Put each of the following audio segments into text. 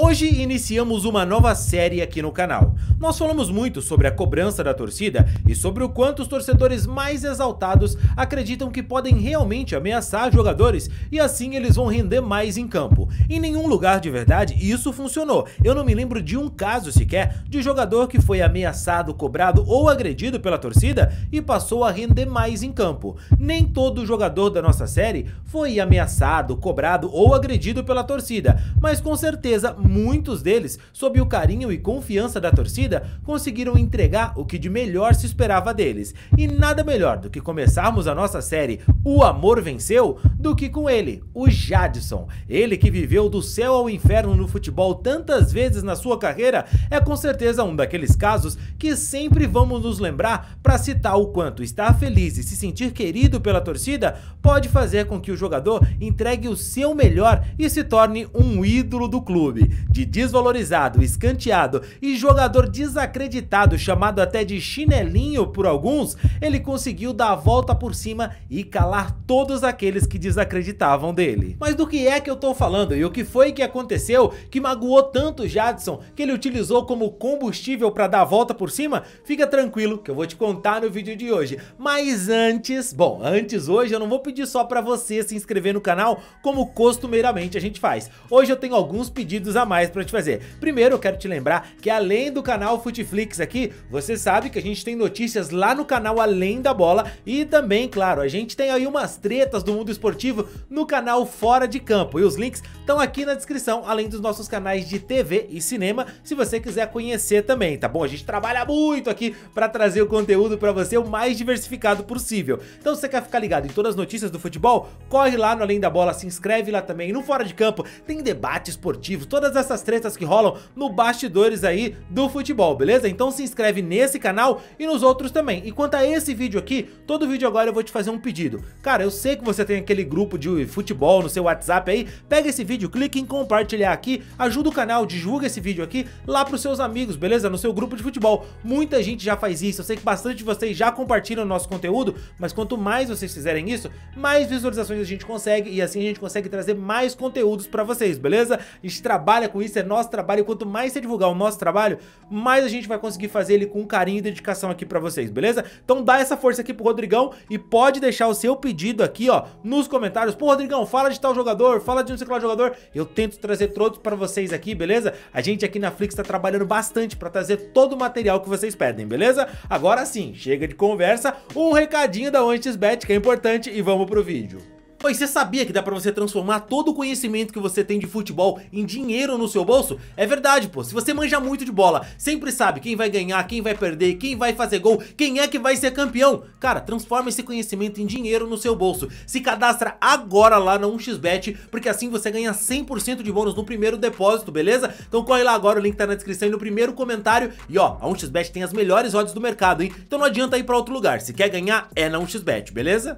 Hoje iniciamos uma nova série aqui no canal. Nós falamos muito sobre a cobrança da torcida e sobre o quanto os torcedores mais exaltados acreditam que podem realmente ameaçar jogadores e assim eles vão render mais em campo. Em nenhum lugar de verdade isso funcionou. Eu não me lembro de um caso sequer de jogador que foi ameaçado, cobrado ou agredido pela torcida e passou a render mais em campo. Nem todo jogador da nossa série foi ameaçado, cobrado ou agredido pela torcida, mas com certeza muitos deles, sob o carinho e confiança da torcida, conseguiram entregar o que de melhor se esperava deles. E nada melhor do que começarmos a nossa série O Amor Venceu do que com ele, o Jadson. Ele que viveu do céu ao inferno no futebol tantas vezes na sua carreira, é com certeza um daqueles casos que sempre vamos nos lembrar para citar o quanto estar feliz e se sentir querido pela torcida pode fazer com que o jogador entregue o seu melhor e se torne um ídolo do clube. De desvalorizado, escanteado e jogador desacreditado, chamado até de chinelinho por alguns, ele conseguiu dar a volta por cima e calar todos aqueles que desacreditavam dele. Mas do que é que eu tô falando e o que foi que aconteceu que magoou tanto o Jadson que ele utilizou como combustível para dar a volta por cima? Fica tranquilo que eu vou te contar no vídeo de hoje. Mas antes hoje eu não vou pedir só para você se inscrever no canal como costumeiramente a gente faz. Hoje eu tenho alguns pedidos a mais para te fazer. Primeiro eu quero te lembrar que além do canal Futeflix aqui, você sabe que a gente tem notícias lá no canal Além da Bola e também, claro, a gente tem aí umas tretas do mundo esportivo no canal Fora de Campo e os links estão aqui na descrição, além dos nossos canais de TV e cinema, se você quiser conhecer também, tá bom? A gente trabalha muito aqui para trazer o conteúdo para você o mais diversificado possível. Então se você quer ficar ligado em todas as notícias do futebol, corre lá no Além da Bola, se inscreve lá também. No Fora de Campo tem debate esportivo, todas essas tretas que rolam no bastidores aí do futebol, beleza? Então se inscreve nesse canal e nos outros também. E quanto a esse vídeo aqui, todo vídeo agora eu vou te fazer um pedido. Cara, eu sei que você tem aquele grupo de futebol no seu WhatsApp aí, pega esse vídeo, clica em compartilhar aqui, ajuda o canal, divulga esse vídeo aqui lá pros seus amigos, beleza? No seu grupo de futebol. Muita gente já faz isso, eu sei que bastante de vocês já compartilham o nosso conteúdo, mas quanto mais vocês fizerem isso, mais visualizações a gente consegue e assim a gente consegue trazer mais conteúdos pra vocês, beleza? A gente trabalha com isso, é nosso trabalho e quanto mais você divulgar o nosso trabalho, mais a gente vai conseguir fazer ele com carinho e dedicação aqui pra vocês, beleza? Então dá essa força aqui pro Rodrigão e pode deixar o seu pedido aqui, ó, nos comentários. Pô, Rodrigão, fala de tal jogador, fala de não sei qual jogador. Eu tento trazer todos pra vocês aqui, beleza? A gente aqui na Flix tá trabalhando bastante pra trazer todo o material que vocês pedem, beleza? Agora sim, chega de conversa, um recadinho da OneXBet que é importante e vamos pro vídeo. Pois você sabia que dá pra você transformar todo o conhecimento que você tem de futebol em dinheiro no seu bolso? É verdade, pô. Se você manja muito de bola, sempre sabe quem vai ganhar, quem vai perder, quem vai fazer gol, quem é que vai ser campeão. Cara, transforma esse conhecimento em dinheiro no seu bolso. Se cadastra agora lá na 1xBet, porque assim você ganha 100% de bônus no primeiro depósito, beleza? Então corre lá agora, o link tá na descrição e no primeiro comentário. E ó, a 1xBet tem as melhores odds do mercado, hein? Então não adianta ir pra outro lugar. Se quer ganhar, é na 1xBet, beleza?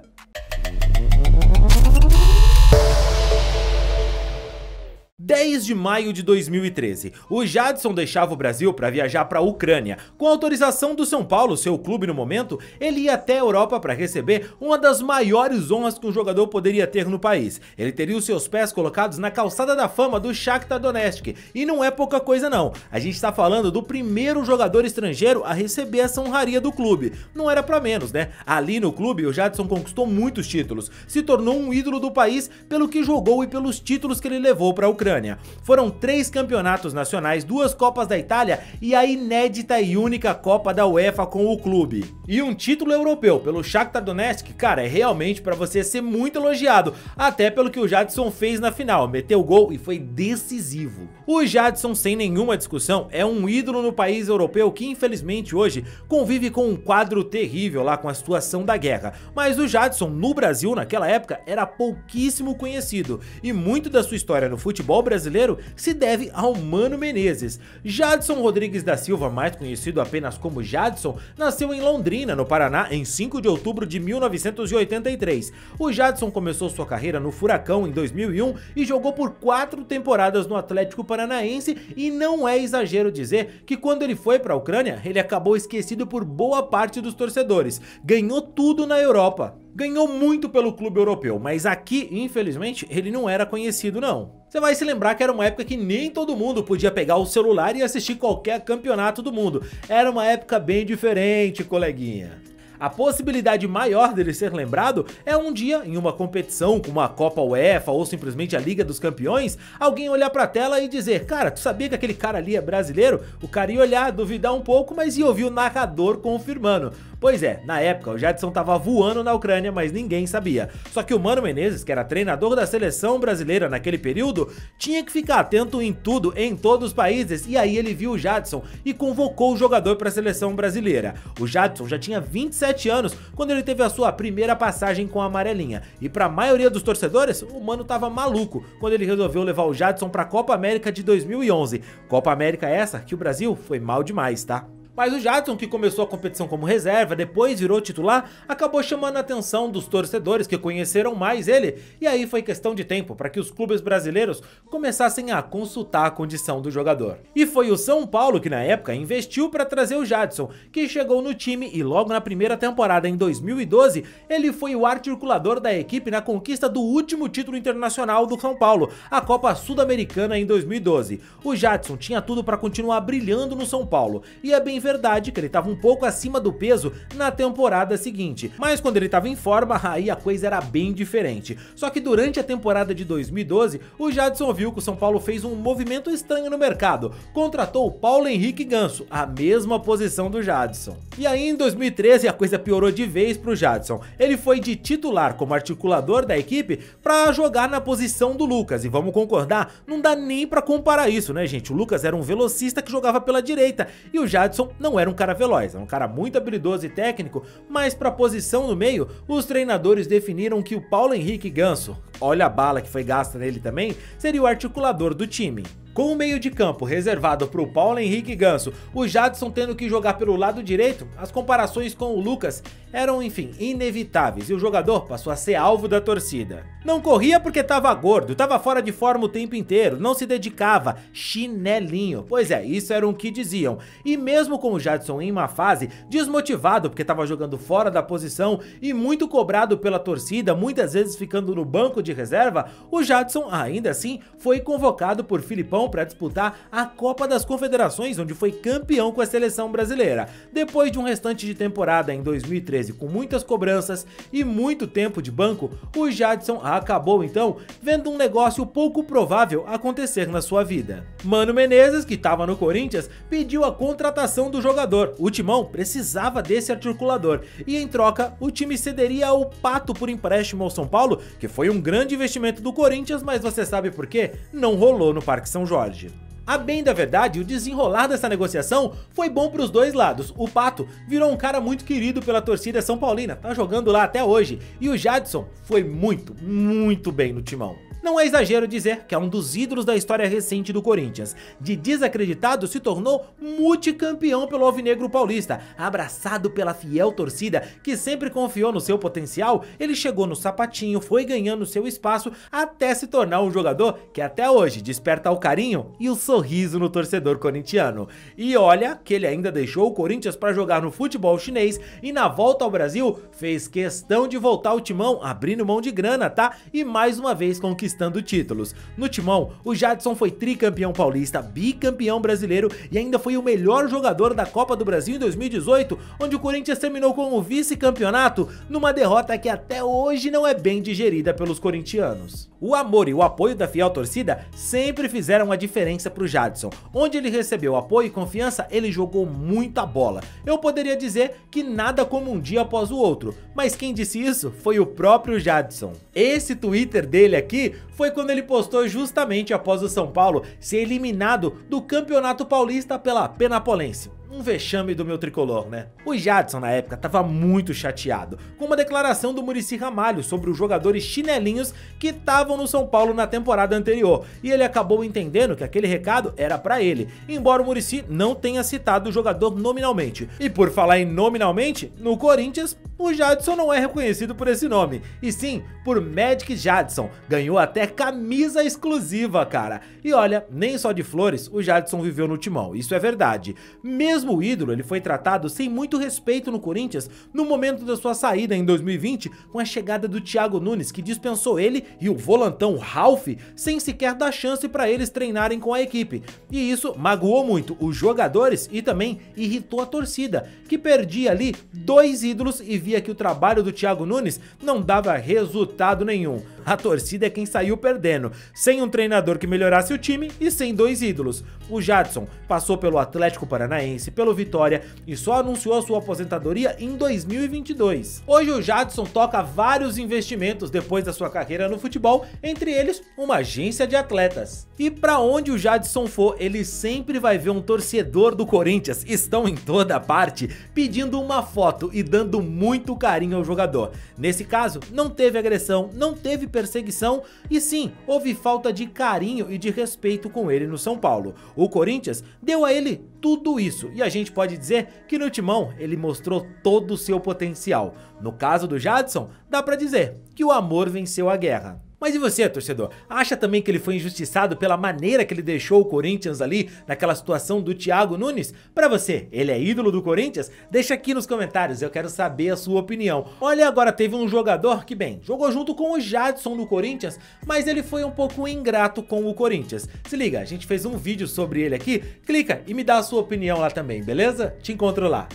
10 de maio de 2013, o Jadson deixava o Brasil para viajar para a Ucrânia. Com autorização do São Paulo, seu clube no momento, ele ia até a Europa para receber uma das maiores honras que um jogador poderia ter no país. Ele teria os seus pés colocados na calçada da fama do Shakhtar Donetsk. E não é pouca coisa não, a gente está falando do primeiro jogador estrangeiro a receber essa honraria do clube. Não era para menos, né? Ali no clube, o Jadson conquistou muitos títulos, se tornou um ídolo do país pelo que jogou e pelos títulos que ele levou para a Ucrânia. Foram 3 campeonatos nacionais, 2 Copas da Itália e a inédita e única Copa da UEFA com o clube. E um título europeu pelo Shakhtar Donetsk, cara, é realmente pra você ser muito elogiado, até pelo que o Jadson fez na final, meteu gol e foi decisivo. O Jadson, sem nenhuma discussão, é um ídolo no país europeu que infelizmente hoje convive com um quadro terrível lá com a situação da guerra, mas o Jadson no Brasil naquela época era pouquíssimo conhecido e muito da sua história no futebol brasileiro se deve ao Mano Menezes. Jadson Rodrigues da Silva, mais conhecido apenas como Jadson, nasceu em Londrina, no Paraná, em 5 de outubro de 1983. O Jadson começou sua carreira no Furacão em 2001 e jogou por 4 temporadas no Atlético Paranaense e não é exagero dizer que quando ele foi para a Ucrânia, ele acabou esquecido por boa parte dos torcedores. Ganhou tudo na Europa. Ganhou muito pelo clube europeu, mas aqui, infelizmente, ele não era conhecido não. Você vai se lembrar que era uma época que nem todo mundo podia pegar o celular e assistir qualquer campeonato do mundo. Era uma época bem diferente, coleguinha. A possibilidade maior dele ser lembrado é um dia, em uma competição como a Copa UEFA ou simplesmente a Liga dos Campeões, alguém olhar pra tela e dizer: cara, tu sabia que aquele cara ali é brasileiro? O cara ia olhar, duvidar um pouco, mas ia ouvir o narrador confirmando. Pois é, na época o Jadson tava voando na Ucrânia, mas ninguém sabia. Só que o Mano Menezes, que era treinador da seleção brasileira naquele período, tinha que ficar atento em tudo, em todos os países, e aí ele viu o Jadson e convocou o jogador para a seleção brasileira. O Jadson já tinha 27 anos quando ele teve a sua primeira passagem com a amarelinha, e para a maioria dos torcedores, o Mano tava maluco quando ele resolveu levar o Jadson para a Copa América de 2011. Copa América essa que o Brasil foi mal demais, tá? Mas o Jadson, que começou a competição como reserva, depois virou titular, acabou chamando a atenção dos torcedores que conheceram mais ele, e aí foi questão de tempo para que os clubes brasileiros começassem a consultar a condição do jogador. E foi o São Paulo que na época investiu para trazer o Jadson, que chegou no time e logo na primeira temporada em 2012, ele foi o articulador da equipe na conquista do último título internacional do São Paulo, a Copa Sul-Americana em 2012. O Jadson tinha tudo para continuar brilhando no São Paulo, e é bem verdade que ele estava um pouco acima do peso na temporada seguinte, mas quando ele estava em forma, aí a coisa era bem diferente. Só que durante a temporada de 2012, o Jadson viu que o São Paulo fez um movimento estranho no mercado, contratou o Paulo Henrique Ganso, a mesma posição do Jadson. E aí em 2013 a coisa piorou de vez pro Jadson, ele foi de titular como articulador da equipe para jogar na posição do Lucas, e vamos concordar, não dá nem para comparar isso, né gente? O Lucas era um velocista que jogava pela direita, e o Jadson não era um cara veloz, era um cara muito habilidoso e técnico, mas para a posição no meio, os treinadores definiram que o Paulo Henrique Ganso, olha a bala que foi gasta nele também, seria o articulador do time. Com o meio de campo reservado para o Paulo Henrique Ganso, o Jadson tendo que jogar pelo lado direito, as comparações com o Lucas eram, enfim, inevitáveis e o jogador passou a ser alvo da torcida. Não corria porque estava gordo, estava fora de forma o tempo inteiro, não se dedicava, chinelinho. Pois é, isso era o que diziam. E mesmo com o Jadson em uma fase, desmotivado porque estava jogando fora da posição e muito cobrado pela torcida, muitas vezes ficando no banco de reserva, o Jadson ainda assim foi convocado por Filipão para disputar a Copa das Confederações, onde foi campeão com a seleção brasileira. Depois de um restante de temporada em 2013 com muitas cobranças e muito tempo de banco, o Jadson acabou então vendo um negócio pouco provável acontecer na sua vida. Mano Menezes, que estava no Corinthians, pediu a contratação do jogador. O Timão precisava desse articulador e em troca o time cederia o Pato por empréstimo ao São Paulo, que foi um grande investimento do Corinthians, mas você sabe por quê? Não rolou no Parque São Jorge. A bem da verdade, o desenrolar dessa negociação foi bom para os dois lados. O Pato virou um cara muito querido pela torcida são paulina, tá jogando lá até hoje, e o Jadson foi muito bem no Timão. Não é exagero dizer que é um dos ídolos da história recente do Corinthians. De desacreditado se tornou multicampeão pelo Alvinegro Paulista. Abraçado pela fiel torcida que sempre confiou no seu potencial, ele chegou no sapatinho, foi ganhando seu espaço até se tornar um jogador que até hoje desperta o carinho e o sorriso no torcedor corintiano. E olha que ele ainda deixou o Corinthians para jogar no futebol chinês e na volta ao Brasil fez questão de voltar ao Timão abrindo mão de grana, tá? E mais uma vez conquistando títulos. No Timão, o Jadson foi tricampeão paulista, bicampeão brasileiro e ainda foi o melhor jogador da Copa do Brasil em 2018, onde o Corinthians terminou com o vice-campeonato, numa derrota que até hoje não é bem digerida pelos corintianos. O amor e o apoio da fiel torcida sempre fizeram a diferença pro Jadson. Onde ele recebeu apoio e confiança, ele jogou muita bola. Eu poderia dizer que nada como um dia após o outro, mas quem disse isso foi o próprio Jadson. Esse Twitter dele aqui foi quando ele postou justamente após o São Paulo ser eliminado do Campeonato Paulista pela Penapolense. Um vexame do meu tricolor, né? O Jadson na época estava muito chateado com uma declaração do Muricy Ramalho sobre os jogadores chinelinhos que estavam no São Paulo na temporada anterior, e ele acabou entendendo que aquele recado era para ele, embora o Muricy não tenha citado o jogador nominalmente. E por falar em nominalmente, no Corinthians, o Jadson não é reconhecido por esse nome, e sim por Magic Jadson. Ganhou até camisa exclusiva, cara. E olha, nem só de flores o Jadson viveu no Timão, isso é verdade. Mesmo mesmo o ídolo, ele foi tratado sem muito respeito no Corinthians no momento da sua saída em 2020, com a chegada do Thiago Nunes, que dispensou ele e o volantão Ralf sem sequer dar chance para eles treinarem com a equipe. E isso magoou muito os jogadores e também irritou a torcida, que perdia ali 2 ídolos e via que o trabalho do Thiago Nunes não dava resultado nenhum. A torcida é quem saiu perdendo, sem um treinador que melhorasse o time e sem 2 ídolos. O Jadson passou pelo Atlético Paranaense, pelo Vitória e só anunciou a sua aposentadoria em 2022. Hoje o Jadson toca vários investimentos depois da sua carreira no futebol, entre eles uma agência de atletas. E pra onde o Jadson for, ele sempre vai ver um torcedor do Corinthians, estão em toda parte, pedindo uma foto e dando muito carinho ao jogador. Nesse caso, não teve agressão, não teve perseguição e sim, houve falta de carinho e de respeito com ele no São Paulo. O Corinthians deu a ele tudo isso e a gente pode dizer que no Timão ele mostrou todo o seu potencial. No caso do Jadson, dá pra dizer que o amor venceu a guerra. Mas e você, torcedor? Acha também que ele foi injustiçado pela maneira que ele deixou o Corinthians ali, naquela situação do Thiago Nunes? Pra você, ele é ídolo do Corinthians? Deixa aqui nos comentários, eu quero saber a sua opinião. Olha, agora teve um jogador que, bem, jogou junto com o Jadson do Corinthians, mas ele foi um pouco ingrato com o Corinthians. Se liga, a gente fez um vídeo sobre ele aqui, clica e me dá a sua opinião lá também, beleza? Te encontro lá.